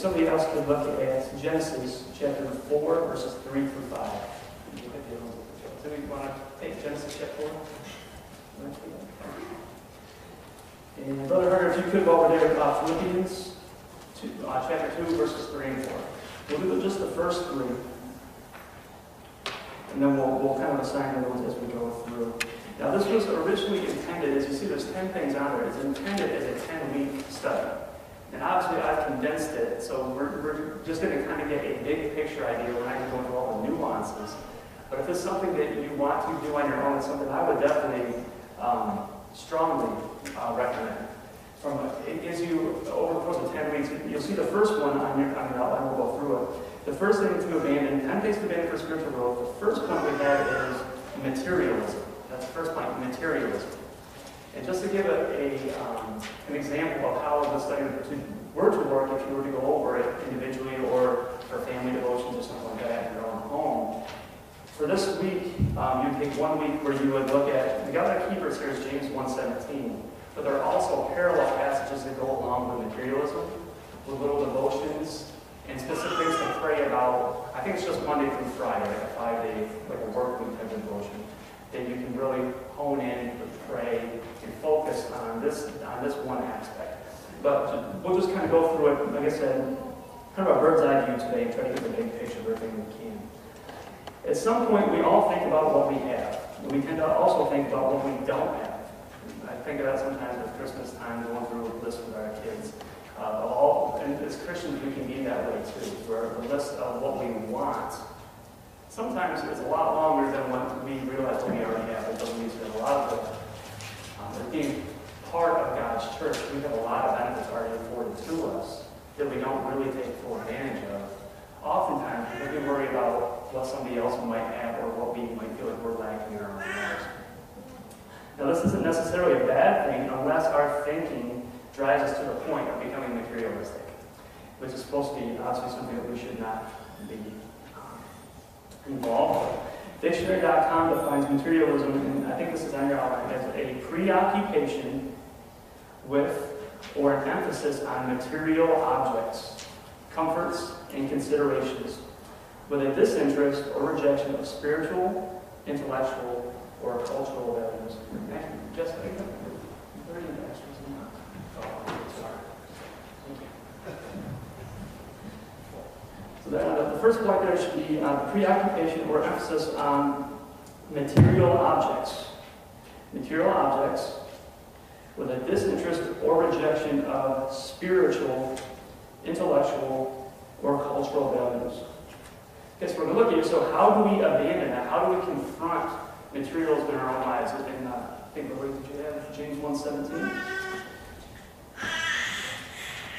somebody else could look at Genesis chapter 4, verses 3 through 5. Do we want to take Genesis chapter 4? And Brother Hunter, if you could go over there about Philippians chapter 2, verses 3 and 4. We'll do just the first three. And then we'll kind of assign those as we go through. Now, this was originally intended, as you see, there's 10 things on there. It's intended as a 10-week study. And obviously, I've condensed it, so we're just going to kind of get a big picture idea. We're not going to go into all the nuances. But if it's something that you want to do on your own, it's something I would definitely strongly recommend. As you, over the course of 10 weeks, you'll see the first one on your outline. We'll go through it. The first thing to abandon, 10 things to abandon for spiritual growth. The first point we have is materialism. That's the first point, materialism. And just to give an example of how the study were to work, if you were to go over it individually or for family devotions or something like that in your own home. For this week, you take 1 week where you would look at, the other keepers here is James 1:17. But there are also parallel passages that go along with materialism, with little devotions, and specific things to pray about. I think it's just Monday through Friday, like a 5-day, like a work week type of devotion, that you can really hone in, pray, and focus on this one aspect. But we'll just kind of go through it, like I said, kind of a bird's eye view today and try to get the big picture of everything we can. At some point, we all think about what we have. And we tend to also think about what we don't have. I think of that sometimes at Christmas time, going through a list with our kids. And as Christians, we can be that way too, where the list of what we want sometimes is a lot longer than what we realize we already have. It doesn't mean that a lot of it. Being part of God's church, we have a lot of benefits already afforded to us that we don't really take full advantage of. Oftentimes, we worry about what somebody else might have or what we might feel like we're lacking in our own lives. Now, this isn't necessarily a bad thing unless our thinking drives us to the point of becoming materialistic, which is supposed to be obviously something that we should not be involved with. Dictionary.com defines materialism, and I think this is on your outline, as a preoccupation with or an emphasis on material objects, comforts, and considerations, with a disinterest or rejection of spiritual, intellectual, or cultural values. Just like that. So the first point there should be preoccupation or emphasis on material objects. Material objects with a disinterest or rejection of spiritual, intellectual, or cultural values. Okay, so we're going to look at it. So how do we abandon that? How do we confront materials in our own lives? And I think the word that you have, James 1:17.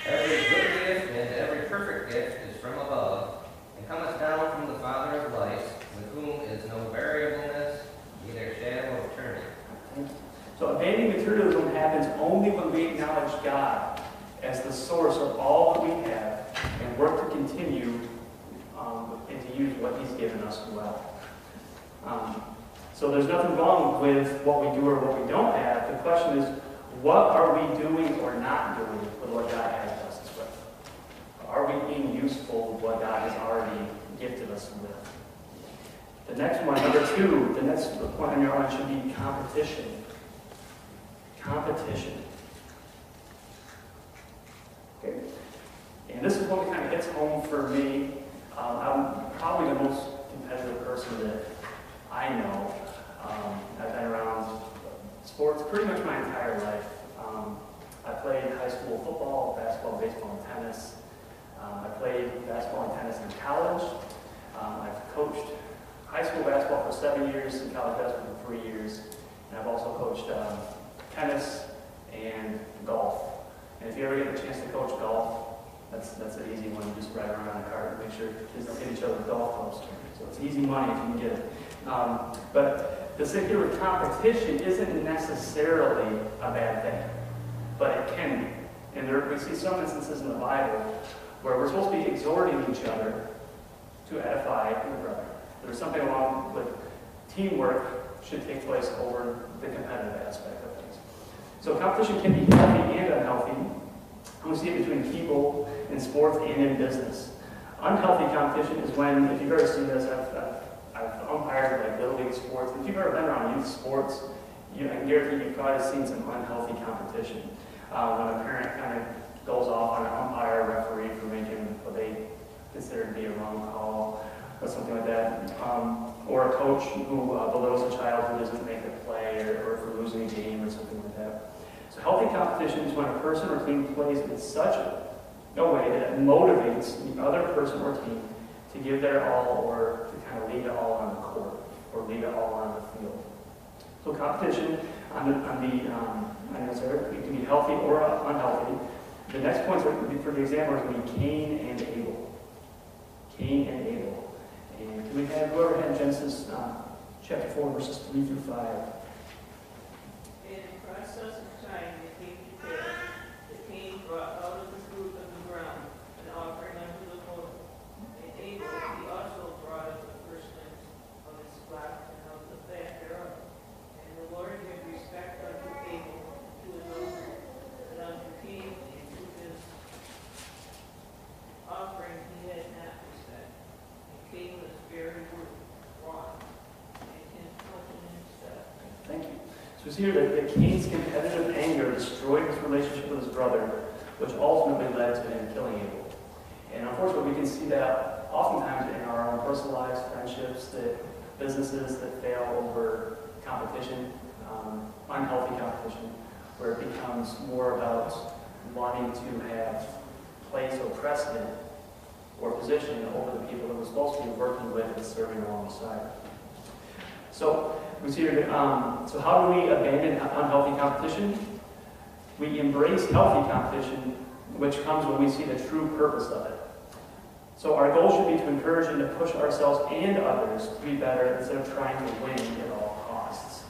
Every good gift and every perfect gift is from above, and cometh down from the Father of lights, with whom is no variableness, neither shadow of turning. So abandoning materialism happens only when we acknowledge God as the source of all that we have and work to continue and to use what He's given us well. So there's nothing wrong with what we do or what we don't have. The question is, what are we doing or not doing with what God has blessed us with? Are we being useful with what God has already gifted us with? The next one, number 2, the next point on your line should be competition. Competition. Okay. And this is one that kind of hits home for me. I'm probably the most competitive person that I know. I've been around sports pretty much my entire life. I played high school football, basketball, baseball, and tennis. I played basketball and tennis in college. I've coached high school basketball for 7 years and college basketball for 3 years. And I've also coached tennis and golf. And if you ever get the chance to coach golf, that's an easy one. You just ride around in a cart and make sure kids don't hit each other with golf clubs. So it's easy money if you can get it. But the thing here with competition isn't necessarily a bad thing, but it can be. And we see some instances in the Bible where we're supposed to be exhorting each other to edify your brother. There's something along with teamwork should take place over the competitive aspect of things. So competition can be healthy and unhealthy. And we see it between people in sports and in business. Unhealthy competition is when, if you've ever seen this, I've umpired like Little League sports. If you've ever been around youth sports, I guarantee you've probably seen some unhealthy competition. When a parent kind of goes off on an umpire or referee for making what they consider to be a wrong call or something like that. Or a coach who belittles a child who doesn't make a play or for losing a game or something like that. So healthy competition is when a person or team plays in such a way that it motivates the other person or team to give their all or to kind of leave it all on the court or leave it all on the field. So competition it can be healthy or unhealthy. The next point for the example is going to be Cain and Abel. Cain and Abel. And can we have whoever had Genesis chapter 4, verses 3 through 5? In process of time, it came to pass that Cain brought out of the fruit of the ground an offering unto the Lord. And Abel he also brought of the firstlings of his flock and of the fat thereof. And the Lord had respect unto Abel to his offering, but unto Cain and to his offering he had not respect. And Cain was very wroth, and his fortune instead. Thank you. So we see here that Cain's competitive anger destroyed his relationship with his brother, which ultimately led to him killing Abel. And unfortunately, we can see that oftentimes in our own personal lives, friendships, that businesses that fail over competition, unhealthy competition, where it becomes more about wanting to have place or precedent or position over the people that we're supposed to be working with and serving alongside. So we see here, so how do we abandon unhealthy competition? We embrace healthy competition, which comes when we see the true purpose of it. So our goal should be to encourage and to push ourselves and others to be better instead of trying to win at all costs.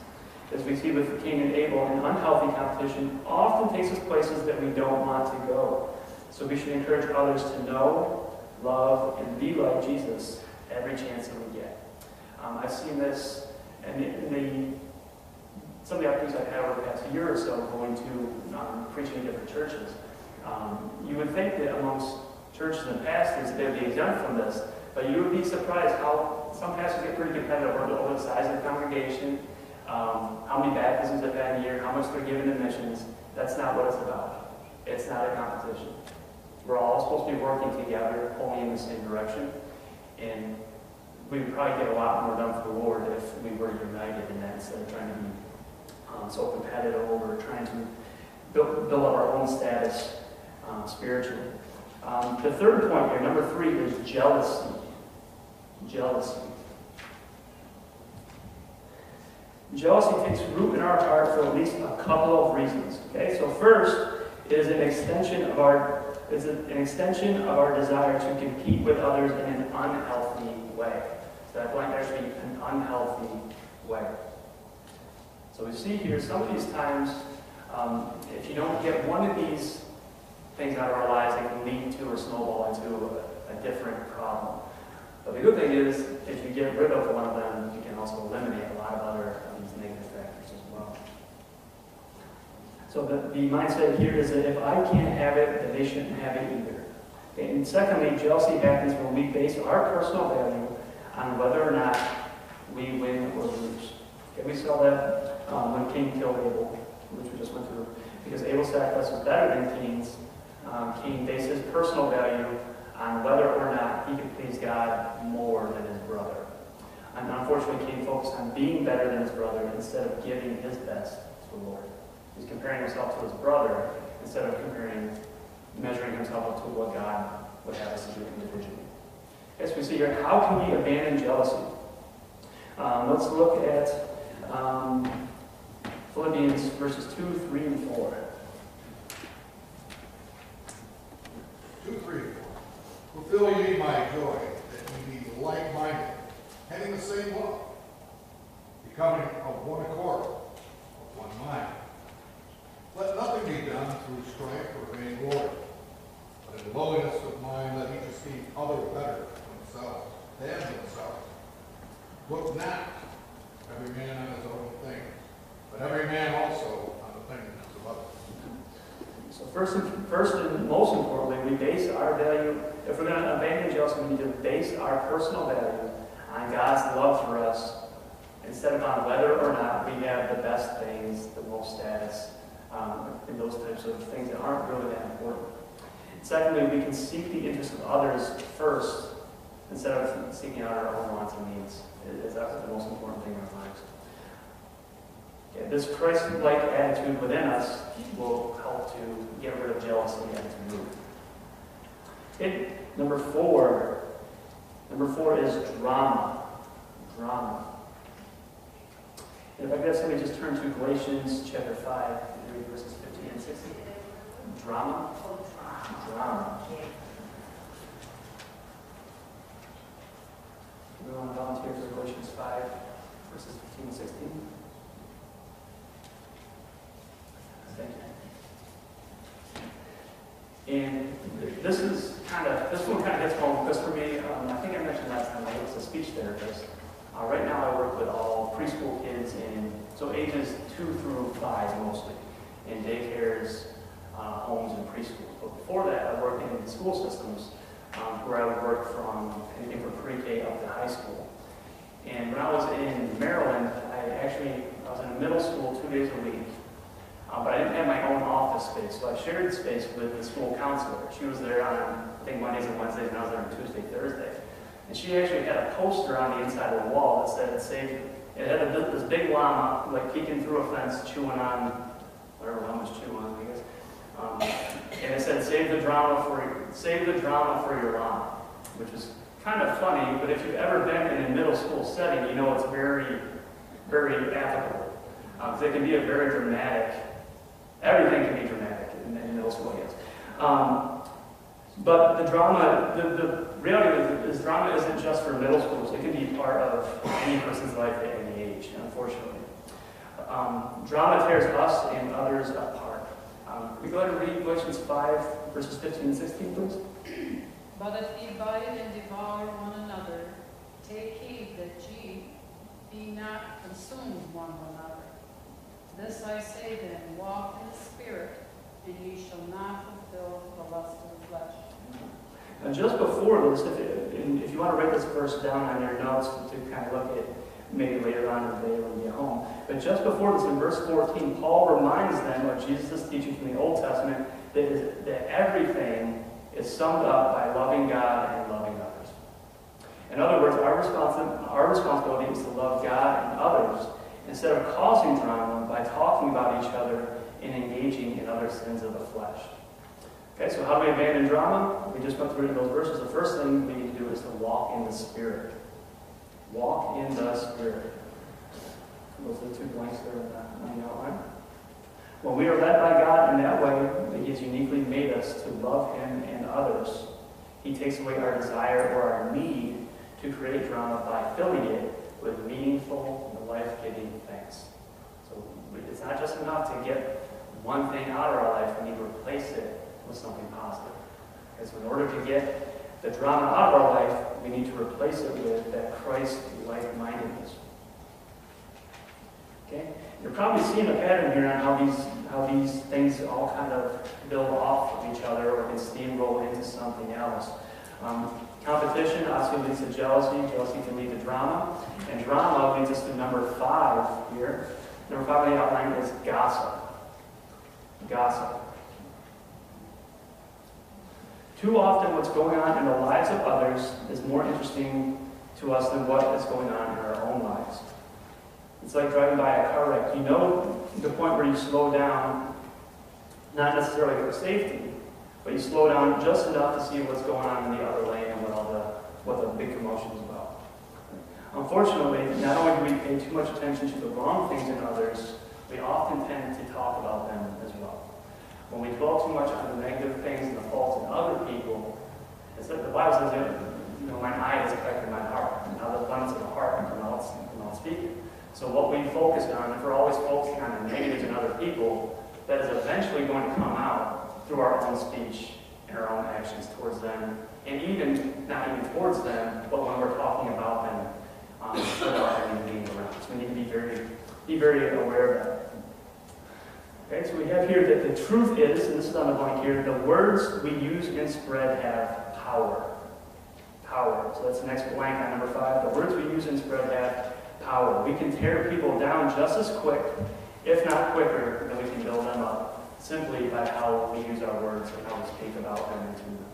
As we see with Cain and Abel, an unhealthy competition often takes us places that we don't want to go. So we should encourage others to know, love, and be like Jesus every chance that we get. I've seen this in some of the opportunities I've had over the past year or so going to preaching in different churches. You would think that amongst churches and pastors that they would be exempt from this, but you would be surprised how some pastors get pretty competitive over the size of the congregation, how many baptisms they've had in a year, how much they're giving to missions. That's not what it's about. It's not a competition. We're all supposed to be working together, pulling in the same direction, and we would probably get a lot more done for the Lord if we were united in that instead of trying to be so competitive or trying to build up our own status spiritually. The third point here, number 3, is jealousy. Jealousy. Jealousy takes root in our heart for at least a couple of reasons. Okay, so first, it is an extension of our desire to compete with others in an unhealthy way. So that might actually be an unhealthy way. So we see here some of these times, if you don't get one of these things out of our lives, they can lead to or snowball into a different problem. But the good thing is, if you get rid of one of them, you can also eliminate a lot of other of these negative factors as well. So the mindset here is that if I can't have it, then they shouldn't have it either. Okay, and secondly, jealousy happens when we base our personal value on whether or not we win or lose. Okay, we saw that when Cain killed Abel, which we just went through. Because Abel's sacrifice was better than Cain's, Cain based his personal value on whether or not he could please God more than his brother. And unfortunately, Cain focused on being better than his brother instead of giving his best to the Lord. He's comparing himself to his brother instead of measuring himself up to what God would have us to do individually. As we see here, how can we abandon jealousy? Let's look at Philippians verses 2, 3, and 4. 2, 3, 4. Fulfill ye my joy, that ye be like-minded, having the same love, becoming of one accord, of one mind. Let nothing be done through strife or vainglory, but in lowliness of mind let each esteem others better than themselves. Look not every man on his own things, but every man also on the things of others. So So first and most importantly, we base our value, if we're going to abandon jealousy, we need to base our personal value on God's love for us, instead of on whether or not we have the best things, the most status, and those types of things that aren't really that important. Secondly, we can seek the interests of others first, instead of seeking out our own wants and needs. It's the most important thing in our lives. Okay, this Christ-like attitude within us will help to get rid of jealousy and to move. Okay, number four is drama. Drama. And if I could have somebody just turn to Galatians chapter 5, and read verses 15 and 16. Drama. Drama. We want to volunteer for Galatians 5, verses 15 and 16. Thank you. And this one kind of hits home because for me, I think I mentioned last time I was a speech therapist. Right now I work with all preschool kids so ages 2 through 5 mostly, in daycares, homes, and preschools. But before that, I worked in school systems where I would work from anything from pre-K up to high school. And when I was in Maryland, I was in a middle school 2 days a week. But I didn't have my own office space, so I shared space with the school counselor. She was there on, I think, Mondays and Wednesdays, and I was there on Tuesday, Thursday. And she actually had a poster on the inside of the wall that said, it had this big llama, like peeking through a fence, chewing on, whatever llamas chew on, I guess. And it said, save the drama for your llama, which is kind of funny, but if you've ever been in a middle school setting, you know it's very, very applicable. Because it can be a very dramatic, everything can be dramatic in middle school, yes. But the drama, the reality is drama isn't just for middle schools. It can be part of any person's life at any age, unfortunately. Drama tears us and others apart. Can we go ahead and read Galatians 5, verses 15 and 16, please? But if ye bite and devour one another, take heed that ye be not consumed one another. This I say then, walk in the Spirit, and ye shall not fulfill the lust of the flesh. Now just before this, if you want to write this verse down on your notes to kind of look at maybe later on in the day when you get home, but just before this in verse 14, Paul reminds them of Jesus' teaching from the Old Testament that everything is summed up by loving God and loving others. In other words, our responsibility is to love God and others instead of causing drama by talking about each other and engaging in other sins of the flesh. Okay, so how do we abandon drama? We just went through those verses. The first thing we need to do is to walk in the Spirit. Walk in the Spirit. Those are the 2 blanks there on the outline. When we are led by God in that way, He has uniquely made us to love Him and others. He takes away our desire or our need to create drama by filling it with meaningful and life-giving things. So it's not just enough to get one thing out of our life, we need to replace it with something positive. Okay, so in order to get the drama out of our life, we need to replace it with that Christ-like-mindedness. Okay? You're probably seeing a pattern here on how these things all kind of build off of each other or can steamroll into something else. Competition obviously leads to jealousy. Jealousy can lead to drama. And drama leads us to number 5 here. Number 5 on the outline is gossip. Gossip. Too often what's going on in the lives of others is more interesting to us than what is going on in our own lives. It's like driving by a car wreck. You know the point where you slow down, not necessarily for safety, but you slow down just enough to see what's going on in the other lane and what the big commotion is about. Unfortunately, not only do we pay too much attention to the wrong things in others, we often tend to talk about them as well. When we dwell too much on the negative things and the faults in other people, it's like the Bible says, mine eye is affected my heart. And out of the abundance of the heart come out speaking. So what we focus on, if we're always focusing on the negatives in other people, that is eventually going to come out through our own speech and our own actions towards them, and not even towards them, but when we're talking about them without having being around. So we need to be very aware of that. Okay, so we have here that the truth is, and this is on the blank here, the words we use in spread have power. Power. So that's the next blank on number 5. The words we use in spread have power. We can tear people down just as quick, if not quicker, than we can build them up, simply by how we use our words and how we speak about them and to them.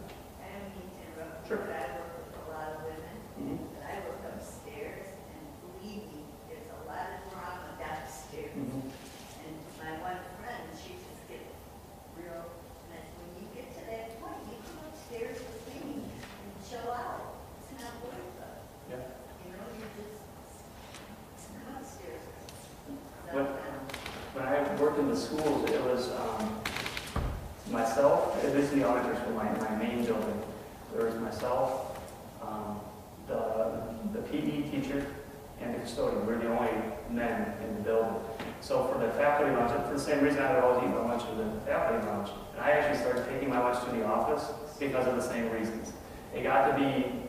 I don't mean to interrupt, Sure. but I work with a lot of women, Mhm. but I work upstairs, and believe me, there's a lot of drama downstairs. Mhm. And my one friend, she just gets real, and I said, when you get to that point, you come upstairs with me and chill out. It's not worth it. Yeah. You know, you just come upstairs. When I worked in the schools, it was myself, at least in the elementary school, my main building. There was myself, the PE teacher, and the custodian. We were the only men in the building. So for the faculty lunch, for the same reason I would always eat my lunch in the faculty lunch, and I actually started taking my lunch to the office because of the same reasons. It got to be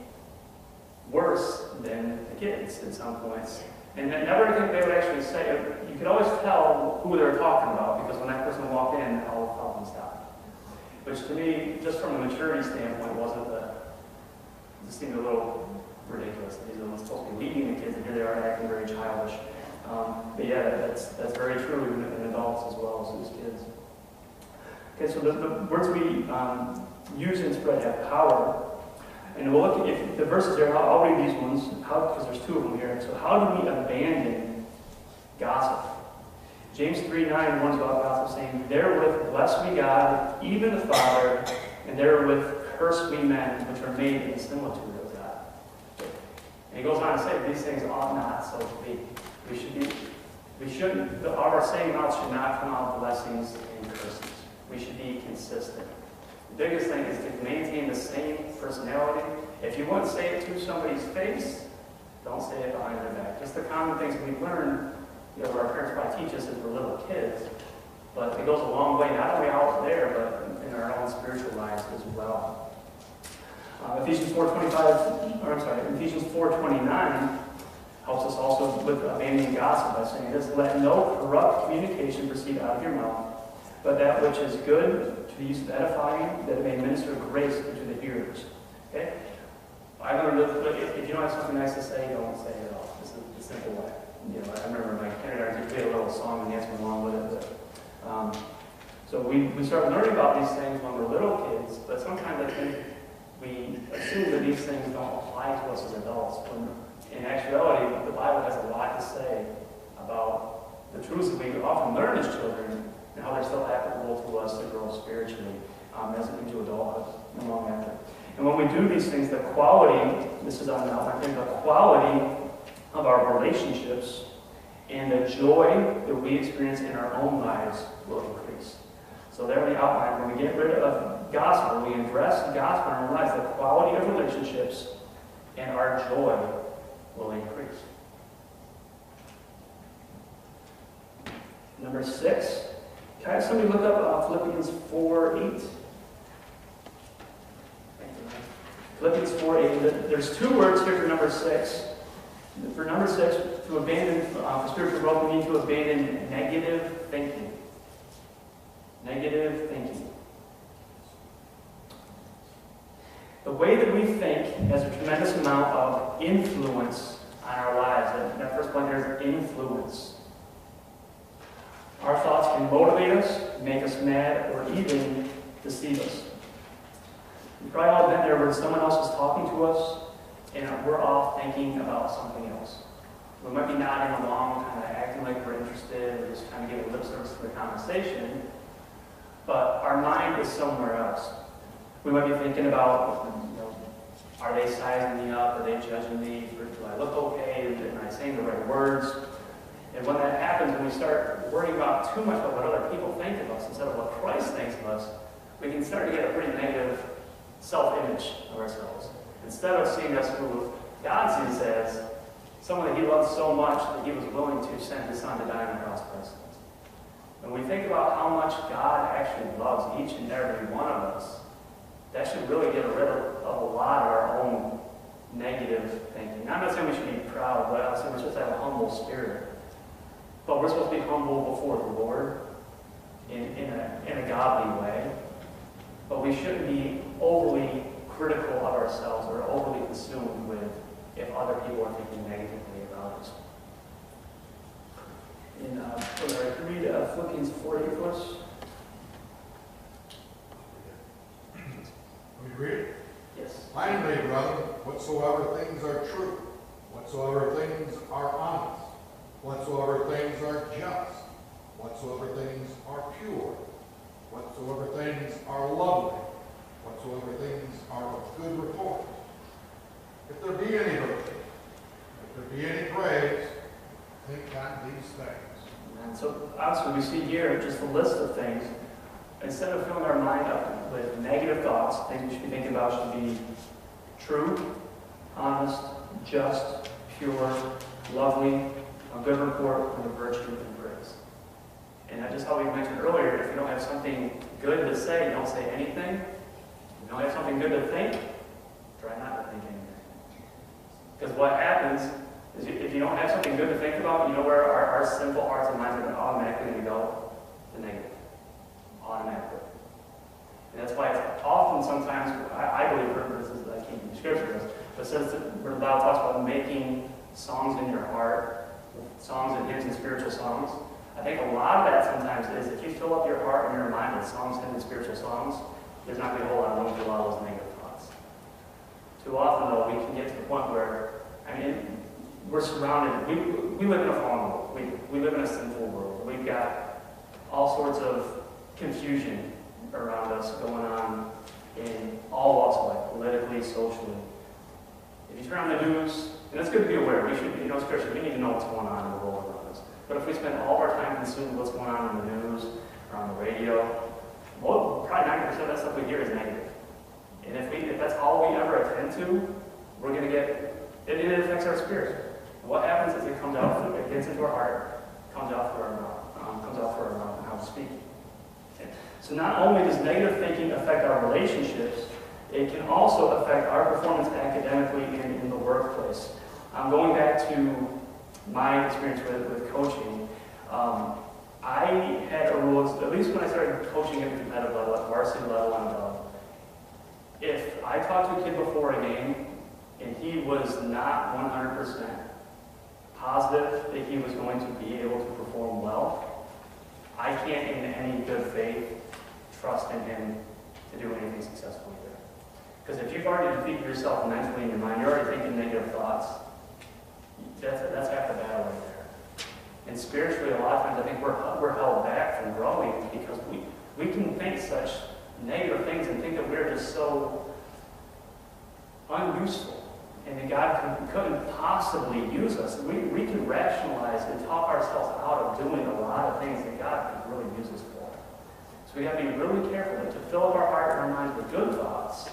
worse than the kids at some points. And then never did they would actually say it. You could always tell who they were talking about because when that person walked in, all the problems stopped. Which to me, just from a maturity standpoint, it just seemed a little ridiculous. These are supposed to be leading the kids, and here they are acting very childish. But yeah, that's very true in adults as well as kids. Okay, so the words we use in spread have power. And we'll look at the verses here. I'll read these ones because there's 2 of them here. So how do we abandon gossip? James 3:9 warns about gossip, saying, "Therewith bless we God, even the Father, and therewith curse we men, which are made in the similitude of God." And he goes on to say, these things ought not so to be. Our saying mouths should not come out blessings and curses. We should be consistent. The biggest thing is to maintain the same personality. If you want to say it to somebody's face, don't say it behind their back. Just the common things we learn, our parents probably teach us as we're little kids, but it goes a long way, not only out there, but in our own spiritual lives as well. Ephesians 4:29 helps us also with abandoning gossip by saying this: "Let no corrupt communication proceed out of your mouth, but that which is good to the use of edifying, that it may minister grace to the hearers." Okay? I learned that if you don't have something nice to say, don't say it at all. This is the simple way. I remember my kindergarten teacher played a little song and dance went along with it. But, so we start learning about these things when we're little kids, but sometimes I think we assume that these things don't apply to us as adults. When in actuality, the Bible has a lot to say about the truths that we often learn as children and how they're still applicable to us to grow spiritually as into adulthood and long after. And when we do these things, the quality, this is on the outline, the quality of our relationships and the joy that we experience in our own lives will increase. So there in the outline, when we get rid of gospel, we address gospel in our lives, the quality of relationships and our joy will increase. Number 6. Can I have somebody look up Philippians 4:8? Philippians 4:8. There's 2 words here for number 6. For number 6, to abandon, for spiritual growth, we need to abandon negative thinking. Negative thinking. The way that we think has a tremendous amount of influence on our lives. That first point there is influence. Our thoughts can motivate us, make us mad, or even deceive us. You've probably all been there where someone else is talking to us, and we're all thinking about something else. We might be nodding along, kind of acting like we're interested, or just kind of giving lip service to the conversation, but our mind is somewhere else. We might be thinking about, are they sizing me up? Are they judging me? Do I look okay? Am I saying the right words? And when that happens, when we start worrying about too much about what other people think of us instead of what Christ thinks of us, we can start to get a pretty negative self-image of ourselves. Instead of seeing us who God sees as someone that He loves so much that He was willing to send His Son to die on the cross for us. When we think about how much God actually loves each and every one of us, that should really get rid of a lot of our own negative thinking. I'm not saying we should be proud, but I'm saying we're supposed to have a humble spirit. But we're supposed to be humble before the Lord. in a godly way, but we shouldn't be overly critical of ourselves or overly consumed with if other people are thinking negatively about us. I read Philippians 4:8 for us. Let me read it. Yes. Finally, brethren, whatsoever things are true, whatsoever things are honest, whatsoever things are just, whatsoever things are pure, whatsoever things are lovely, whatsoever things are of good report. If there be any virtue, if there be any praise, think on these things. And so obviously we see here just a list of things. Instead of filling our mind up with negative thoughts, things we should be thinking about should be true, honest, just, pure, lovely, a good report, and a virtue and praise. And just how we mentioned earlier, if you don't have something good to say, don't say anything. If you don't have something good to think, try not to think anything. Because what happens is if you don't have something good to think about, you know where our sinful hearts and minds are automatically going to go? The negative. Automatically. And that's why it's often sometimes, I believe, this is, I can't use scripture, but it says that where the Bible talks about making songs in your heart, songs and hymns and spiritual songs. I think a lot of that sometimes is if you fill up your heart and your mind with songs, hymns, and spiritual songs, there's not going to be a whole lot of room for a lot of those negative thoughts. Too often, though, we can get to the point where, we're surrounded, we live in a fallen world. We live in a sinful world. We've got all sorts of confusion around us going on in all walks of life, politically, socially. If you turn on the news, and it's good to be aware, we should, as Christians, we need to know what's going on in the world around us. But if we spend all of our time consumed with what's going on in the news, or on the radio, probably 90% of that stuff we hear is negative. And if that's all we ever attend to, we're going to it affects our spirit. And what happens is it comes out, it gets into our heart, comes out through our mouth, and how we speak. So not only does negative thinking affect our relationships, it can also affect our performance academically and in the workplace. Going back to my experience with coaching, I had a rule, at least when I started coaching at the competitive level, at varsity level and above, if I talked to a kid before a game and he was not 100% positive that he was going to be able to perform well, I can't in any good faith trust in him to do anything successful either. Because if you've already defeated yourself mentally in your mind, you're already thinking negative thoughts, that's half the battle right there. And spiritually, a lot of times I think we're held back from growing because we can think such negative things and think that we're just so unuseful and that God couldn't possibly use us. We can rationalize and talk ourselves out of doing a lot of things that God could really use us for. So we have to be really careful to fill up our heart and our minds with good thoughts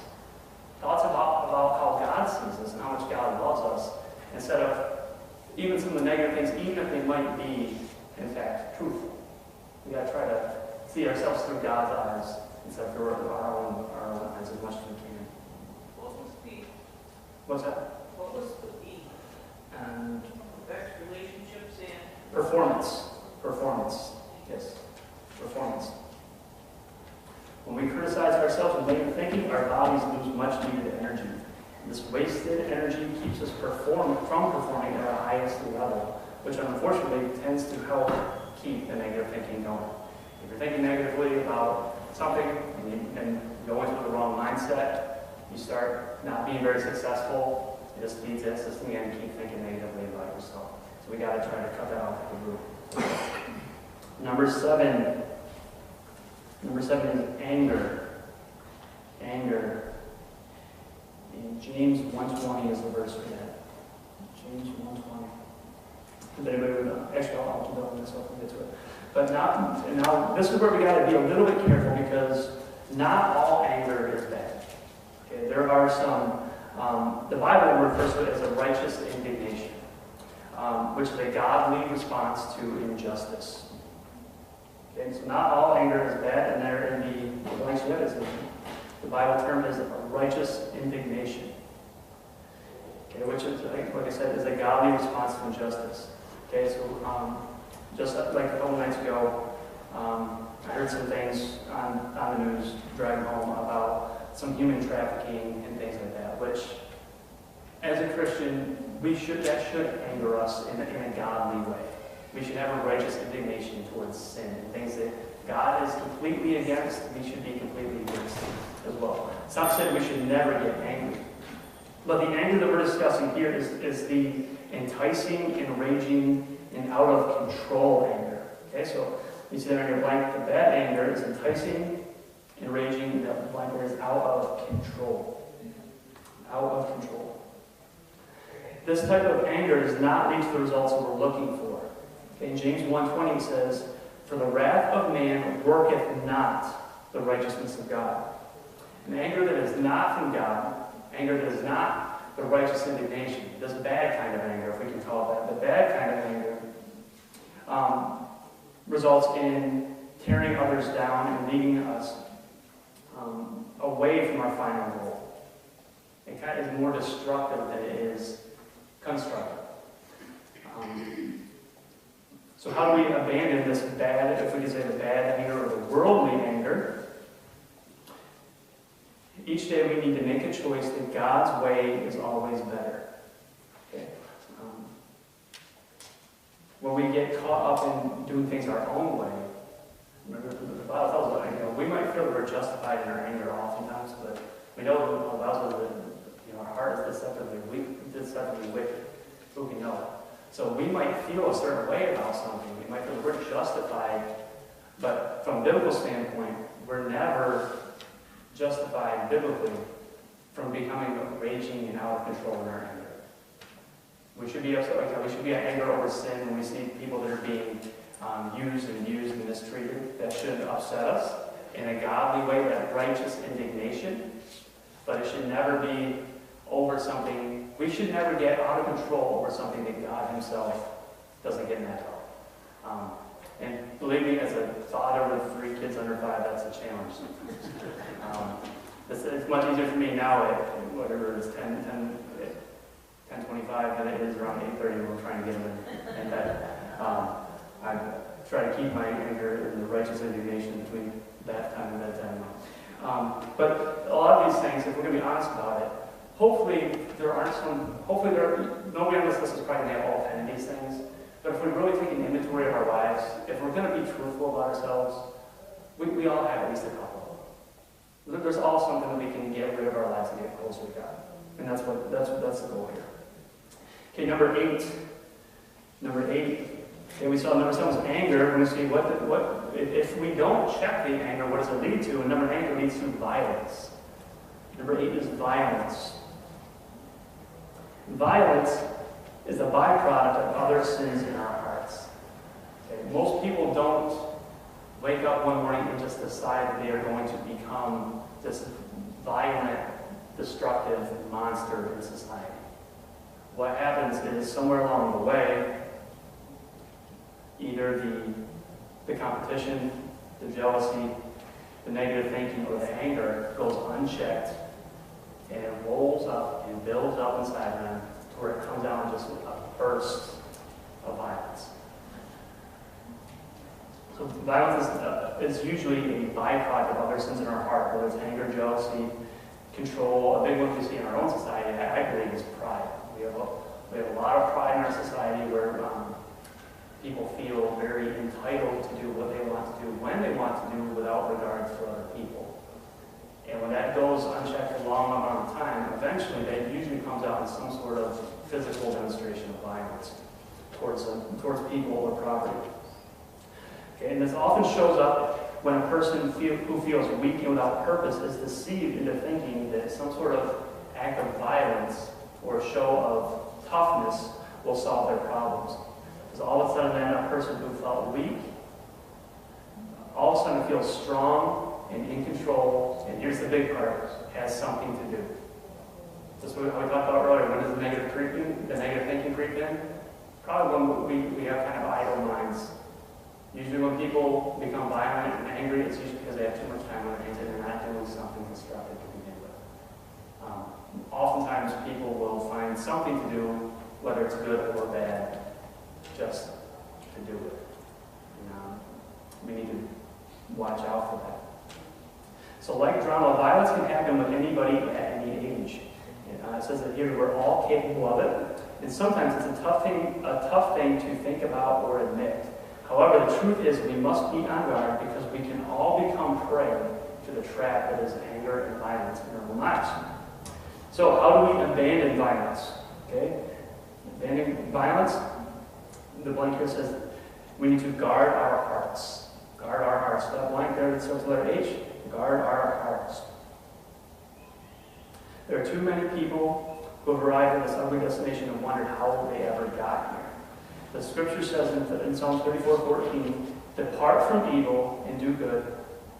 about how God sees us and how much God loves us, instead of even some of the negative things, even if they might be, in fact, truthful. We got to try to see ourselves through God's eyes instead of through our own eyes as much as we can. What was the, What's that? what was the E? And Affects relationships and performance. Yes, performance. When we criticize ourselves with negative thinking, our bodies lose much needed energy. This wasted energy keeps us from performing at our highest level, which unfortunately tends to help keep the negative thinking going. If you're thinking negatively about something and you go into the wrong mindset, you start not being very successful. It just feeds that system again and keep thinking negatively about yourself. So we got to try to cut that off at the root. Number seven is anger. Anger. And James 1:20 is the verse for that. James 1:20. If anybody would, actually I'll keep on this up and get to it. But now this is where we got to be a little bit careful, because not all anger is bad. Okay, there are some. The Bible refers to it as a righteous indignation, which is a godly response to injustice. Okay, so not all anger is bad, and there in the blanks you have is the Bible term is a righteous indignation. Okay, which is, like I said, is a godly response to injustice. Okay, so just like a couple nights ago, I heard some things on the news driving home about some human trafficking and things like that, which, as a Christian, that should anger us in a godly way. We should have a righteous indignation towards sin and things that God is completely against. We should be completely against as well. It's not saying we should never get angry. But the anger that we're discussing here is the enticing, enraging, and out of control anger. Okay, so you see there in your blank, the bad anger is enticing, enraging, and the blank there is out of control. Out of control. This type of anger does not lead to the results that we're looking for. Okay, in James 1:20 says, "For the wrath of man worketh not the righteousness of God." An anger that is not from God, anger that is not the righteous indignation, this bad kind of anger, if we can call it that, the bad kind of anger, results in tearing others down and leading us away from our final goal. It kind of is more destructive than it is constructive. So how do we abandon this bad, if we could say the bad anger or the worldly anger? Each day we need to make a choice that God's way is always better. Okay? When we get caught up in doing things our own way, remember the Bible tells us, we might feel that we're justified in our anger oftentimes, but we know the Bible says that our heart is deceptively wicked. Who can know it? So we might feel a certain way about something. We might feel that we're justified, but from a biblical standpoint, we're never justified biblically from becoming raging and out of control in our anger. We should be upset like that. We should be angry over sin when we see people that are being used and mistreated. That should upset us in a godly way, that righteous indignation. But it should never be over something. We should never get out of control over something that God himself doesn't get mad about. And believe me, as a father with 3 kids under 5, that's a challenge. It's much easier for me now at whatever it is, 10:25 than it is around 8:30 when we're trying to get them in bed. I try to keep my anger and the righteous indignation between that time and bedtime. But a lot of these things, if we're going to be honest about it, hopefully nobody on this list is probably going to have all 10 of these things. But if we really take an inventory of our lives, if we're going to be truthful about ourselves, we all have at least a couple. There's all something that we can get rid of our lives and get closer to God. And that's the goal here. Okay, number 8. Okay, we saw number 7 was anger. We're going to see what if we don't check the anger, what does it lead to? And number 8 leads to violence. Number 8 is violence. Violence is a byproduct of other sins in our hearts. Okay, most people don't wake up one morning and just decide that they are going to become this violent, destructive monster in society. What happens is somewhere along the way, either the competition, the jealousy, the negative thinking, or the anger goes unchecked, and it rolls up and builds up inside them to where it comes out in just a burst of violence. So violence is usually a byproduct of other sins in our heart, whether it's anger, jealousy, control. A big one we see in our own society, I believe, is pride. We have a lot of pride in our society where people feel very entitled to do what they want to do, when they want to do, without regard for other people. And when that goes unchecked for a long amount of time, eventually that usually comes out in some sort of physical demonstration of violence towards people or property. Okay, and this often shows up when a person who feels weak and without purpose is deceived into thinking that some sort of act of violence or show of toughness will solve their problems. Because all of a sudden then a person who felt weak all of a sudden feels strong and in control, and here's the big part, has something to do. That's what we talked about earlier. When does the negative thinking creep in? Probably when we have kind of idle minds. Usually when people become violent and angry, it's usually because they have too much time on their hands and they're not doing something constructive to begin with. Oftentimes people will find something to do, whether it's good or bad, just to do it. We need to watch out for that. So like drama, violence can happen with anybody at any age. It says that here we're all capable of it, and sometimes it's a tough thing to think about or admit. However, the truth is we must be on guard because we can all become prey to the trap that is anger and violence in our own lives. So how do we abandon violence? Okay, abandoning violence, the blank here says we need to guard our hearts. Guard our hearts. That blank there that starts with the letter H, guard our hearts. There are too many people who have arrived at this ugly destination and wondered how they ever got here. The scripture says in Psalms 34:14, depart from evil and do good.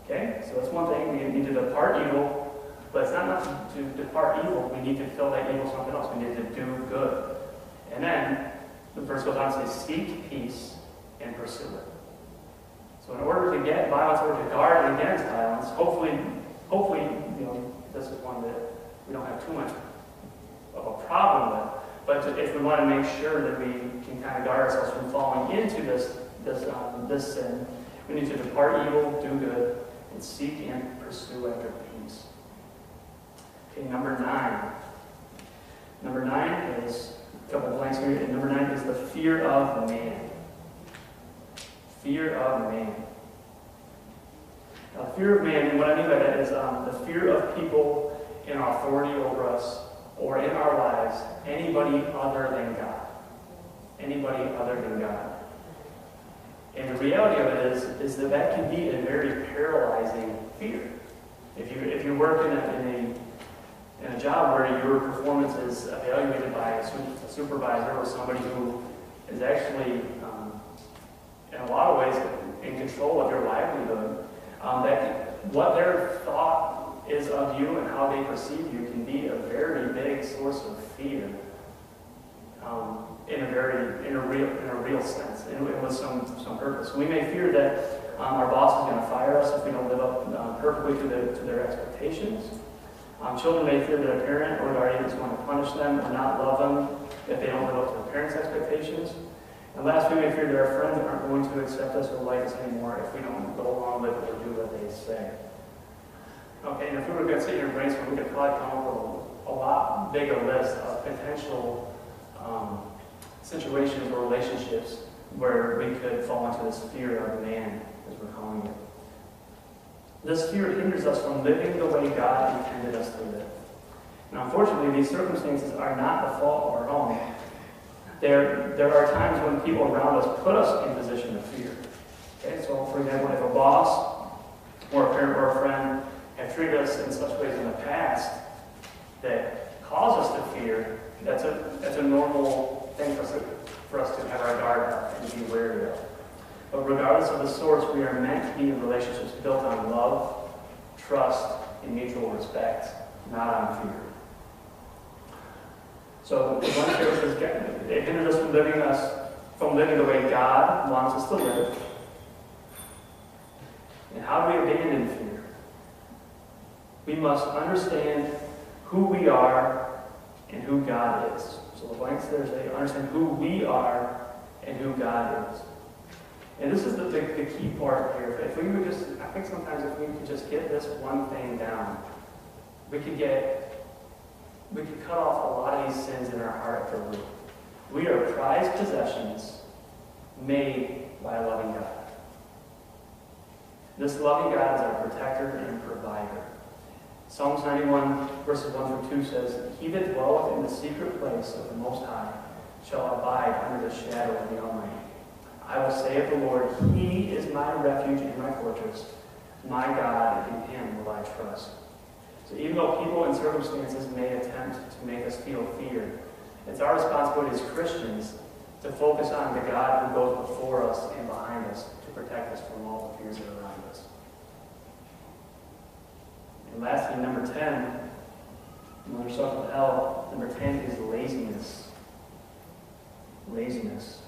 Okay, so that's one thing. We need to depart evil, but it's not enough to depart evil. We need to fill that evil with something else. We need to do good. And then the verse goes on to say, seek peace and pursue it. So in order to get violence, or to guard against violence, hopefully, this is one that we don't have too much of a problem with. But if we want to make sure that we can kind of guard ourselves from falling into this sin, we need to depart evil, do good, and seek and pursue after peace. Okay, number 9. Number 9 is a couple of blanks here. And number 9 is the fear of man. Fear of man. Now, fear of man, and what I mean by that is the fear of people in authority over us or in our lives, anybody other than God. Anybody other than God. And the reality of it is that can be a very paralyzing fear. If you work in a job where your performance is evaluated by a supervisor or somebody who is actually, in a lot of ways, in control of your livelihood, what their thought is of you and how they perceive you can be a very big source of fear, in a real sense, and with some purpose. We may fear that our boss is going to fire us if we don't live up perfectly to their expectations. Children may fear that a parent or guardian is going to punish them or not love them if they don't live up to their parents' expectations. And last, we may fear that our friends aren't going to accept us or like us anymore if we don't go along with it or do what they say. Okay, and if we were going to sit here and brainstorm, we could probably come up with a lot bigger list of potential situations or relationships where we could fall into this fear of man, as we're calling it. This fear hinders us from living the way God intended us to live. Now, unfortunately, these circumstances are not the fault of our own. There are times when people around us put us in a position of fear. Okay, so for example, if a boss or a parent or a friend have treated us in such ways in the past that cause us to fear, that's a normal thing for us to have our guard up and be wary of. But regardless of the source, we are meant to be in relationships built on love, trust, and mutual respect, not on fear. So the one here says it hinders us from living the way God wants us to live. And how do we abandon fear? We must understand who we are and who God is. So the blanks there say understand who we are and who God is. And this is the key part here. If we would just, I think sometimes if we could just get this one thing down, we could cut off a lot of these sins in our heart at the root. We are prized possessions made by a loving God. This loving God is our protector and provider. Psalms 91, verses 1 through 2 says, he that dwelleth in the secret place of the Most High shall abide under the shadow of the Almighty. I will say of the Lord, he is my refuge and my fortress, my God, in him will I trust. So even though people and circumstances may attempt to make us feel fear, it's our responsibility as Christians to focus on the God who goes before us and behind us to protect us from all the fears that are around us. And lastly, number 10, when we start with L, number 10 is laziness. Laziness.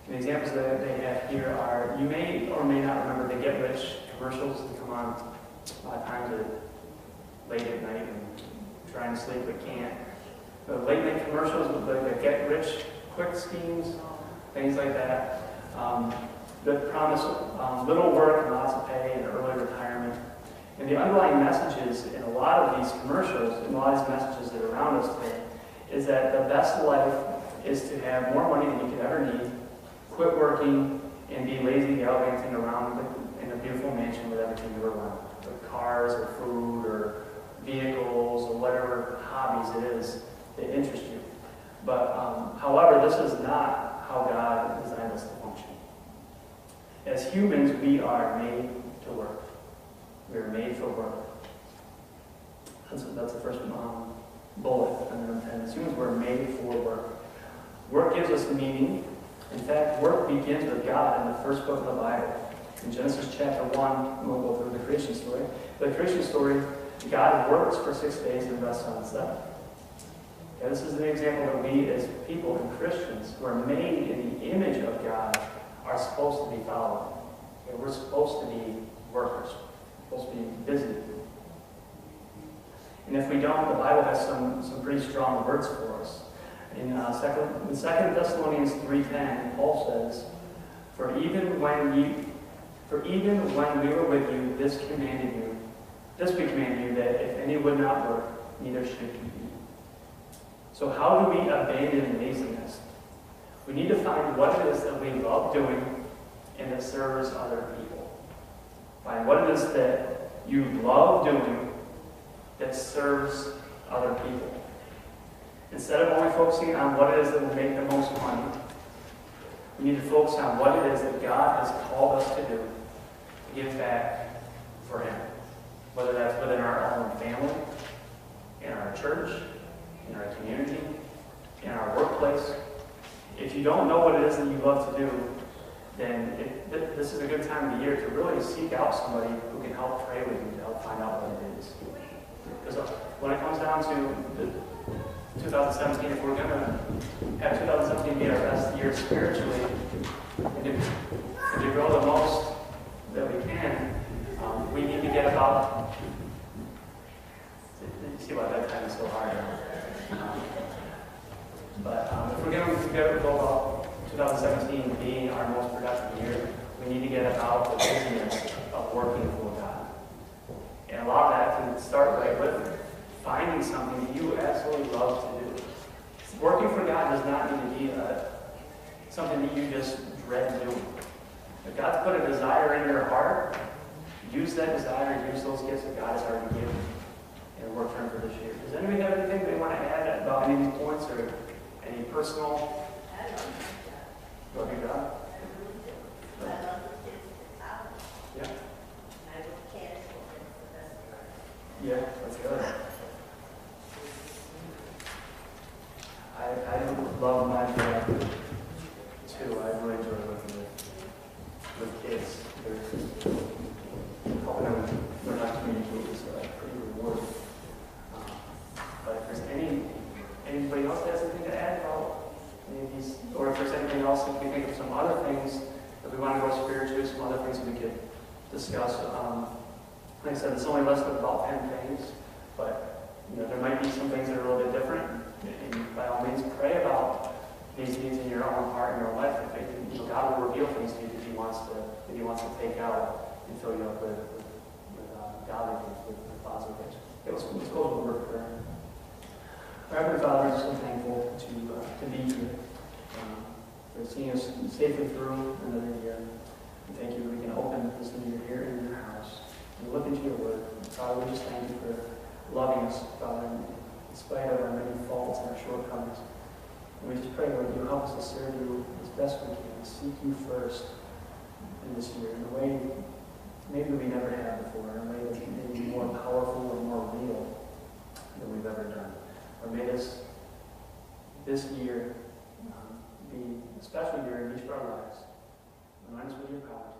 The examples that they have here are, you may or may not remember the Get Rich commercials that come on a lot of times late at night and trying to sleep but can't. The late night commercials with the Get Rich quick schemes, things like that, that promise little work and lots of pay and early retirement. And the underlying messages in a lot of these commercials, and a lot of these messages that are around us today, is that the best life is to have more money than you could ever need, quit working, and be lazy gallivanting around in a beautiful mansion with everything you ever want, with cars or food or vehicles or whatever hobbies it is that interest you. But however, this is not how God designed us to function. As humans, we are made to work. We are made for work. That's the first bullet under number 10. As humans, we're made for work. Work gives us meaning. In fact, work begins with God in the first book of the Bible. In Genesis chapter 1, we'll go through the creation story. The creation story, God works for 6 days and rests on the seventh. Okay, this is an example that we as people and Christians who are made in the image of God are supposed to be following. Okay, we're supposed to be workers. We're supposed to be busy. And if we don't, the Bible has some pretty strong words for us. In 2 Thessalonians 3:10, Paul says, For even when we were with you, this we command you, that if any would not work, neither should he eat. So how do we abandon laziness? We need to find what it is that we love doing and that serves other people. Find what it is that you love doing that serves other people. Instead of only focusing on what it is that will make the most money, we need to focus on what it is that God has called us to do to give back for Him. Whether that's within our own family, in our church, in our community, in our workplace. If you don't know what it is that you love to do, then this is a good time of the year to really seek out somebody who can help pray with you to help find out what it is. Because when it comes down to 2017, if we're going to have 2017 be our best year spiritually, and to grow the most that we can, we need to get about. You see why that time is so hard. But if we're going to go about 2017 being our most productive year, we need to get about the business of working for God. And a lot of that can start right with finding something that you absolutely love to do. Working for God does not need to be something that you just dread doing. If God's put a desire in your heart, use that desire, use those gifts that God has already given and work for Him for this year. Does anybody have anything they want to add about any of these points or any personal? I love Love your God? the kids at college. Yeah. And I look casual, that's the best part. Yeah, that's good. I love my job too. I really enjoy working with kids. Helping them learn how to communicate is pretty rewarding. But if there's anybody else that has anything to add about any of these, or if there's anything else, if we think of some other things that we want to go spiritually, some other things that we could discuss. Like I said, it's only listed about 10 things, but there might be some things that are a little bit different. And by all means, pray about these needs in your own heart and your own life. God will reveal things to you that He wants to take out and fill you up with godly things, with positive things. Okay, let's go to the word of prayer. Our Heavenly Father, I'm so thankful to be here, for seeing us safely through another year. And thank you that we can open this new year here in your house and look into your word. Father, we just thank you for loving us, Father, in spite of our many faults and our shortcomings. And we just pray, Lord, you help us to serve you as best we can, seek you first in this year in a way maybe we never have before, in a way that may be more powerful or more real than we've ever done. Or may this year be a special year in each of our lives. Remind us with your power.